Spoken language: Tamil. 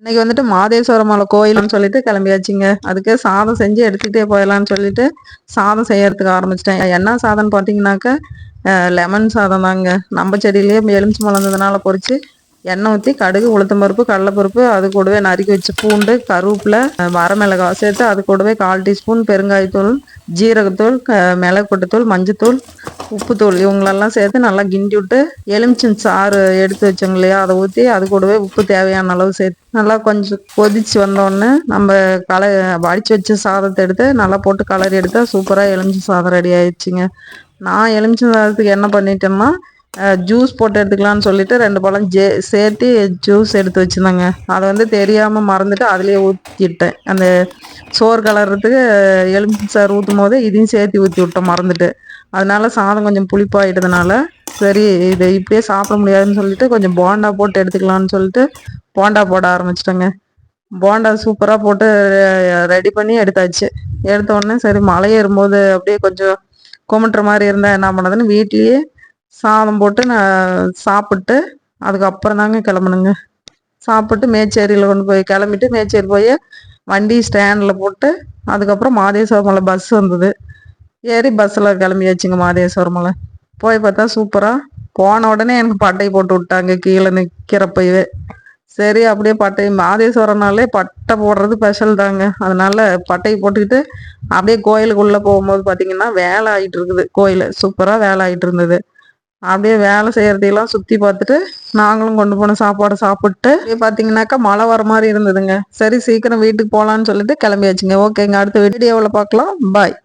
இன்னைக்கு வந்துட்டு மாதேஸ்வர மலை கோயில்னு சொல்லிட்டு கிளம்பியாச்சுங்க. அதுக்கு சாதம் செஞ்சு எடுத்துக்கிட்டே போயிடலான்னு சொல்லிட்டு சாதம் செய்யறதுக்கு ஆரம்பிச்சிட்டேன். என்ன சாதம்னு பார்த்தீங்கன்னாக்கா லெமன் சாதம் தாங்க. நம்ம செடியிலேயே எலுமிச்சம்பழம் இருந்ததுனால பொறிச்சு எண்ணெய் ஊற்றி கடுகு உளுத்தம்பருப்பு கடலைப்பருப்பு அது கூடவே நறுக்கி வச்ச பூண்டு கருவேப்பிலை வரமிளகாய் சேர்த்து அது கூடவே 1/4 டீஸ்பூன் பெருங்காயத்தூள் ஜீரகத்தூள் மிளகு பொட்டுத்தூள் மஞ்சத்தூள் உப்புத்தூள் இவங்களெல்லாம் சேர்த்து நல்லா கிண்டி விட்டு எலுமிச்சம் சாறு எடுத்து வச்சோங்க இல்லையா அதை ஊற்றி அது கூடவே உப்பு தேவையான அளவு சேர்த்து நல்லா கொஞ்சம் கொதிச்சு வந்தோடனே நம்ம வடித்து வச்ச சாதத்தை எடுத்து நல்லா போட்டு கலரி எடுத்தால் சூப்பராக எலுமிச்சை சாதம் ரெடி ஆயிடுச்சுங்க. நான் எலுமிச்சை சாதத்துக்கு என்ன பண்ணிட்டேன்னா ஜூஸ் போட்டு எடுத்துக்கலான்னு சொல்லிட்டு 2 பழம் சேர்த்து ஜூஸ் எடுத்து வச்சுருந்தேங்க. அதை வந்து தெரியாமல் மறந்துட்டு அதுலேயே ஊற்றிட்டேன். அந்த சோறு கலர்றதுக்கு எலுமிச்சை சாறு ஊற்றும் போது இதையும் சேர்த்து ஊற்றி விட்டேன் மறந்துட்டு. அதனால சாதம் கொஞ்சம் புளிப்பாயிட்டதுனால சரி இது இப்படியே சாப்பிட முடியாதுன்னு சொல்லிட்டு கொஞ்சம் போண்டா போட்டு எடுத்துக்கலான்னு சொல்லிட்டு போண்டா போட ஆரம்பிச்சிட்டேங்க. போண்டா சூப்பராக போட்டு ரெடி பண்ணி எடுத்தாச்சு. எடுத்த உடனே சரி மலை ஏறும்போது அப்படியே கொஞ்சம் குமட்டுற மாதிரி இருந்தால் என்ன பண்ணுறதுன்னு வீட்லேயே சாதம் போட்டு நான் சாப்பிட்டு அதுக்கப்புறம் தாங்க கிளம்புனுங்க. சாப்பிட்டு மேச்சேரியில் கொண்டு போய் கிளம்பிட்டு மேச்சேரி போய் வண்டி ஸ்டாண்டில் போட்டு அதுக்கப்புறம் மாதேஸ்வர மலை பஸ் வந்தது. ஏறி பஸ்ஸில் கிளம்பியாச்சுங்க. மாதேஸ்வர மலை போய் பார்த்தா சூப்பராக போன உடனே எனக்கு பட்டை போட்டு விட்டாங்க கீழே நிற்கிறப்பவே. சரி அப்படியே பட்டை மாதேஸ்வரனாலே பட்டை போடுறது ஸ்பெஷல் தாங்க. அதனால பட்டையை போட்டுக்கிட்டு அப்படியே கோயிலுக்குள்ளே போகும்போது பார்த்தீங்கன்னா வேலை ஆகிட்டு இருக்குது. கோயில் சூப்பராக வேலை ஆகிட்டு இருந்தது. அப்படியே வேலை செய்யறதையெல்லாம் சுற்றி பார்த்துட்டு நாங்களும் கொண்டு போன சாப்பாடை சாப்பிட்டு அப்படியே பார்த்தீங்கன்னாக்கா மழை வர மாதிரி இருந்ததுங்க. சரி சீக்கிரம் வீட்டுக்கு போகலான்னு சொல்லிட்டு கிளம்பியாச்சுங்க. ஓகேங்க, அடுத்த வீடியோவில் பார்க்கலாம். பாய்.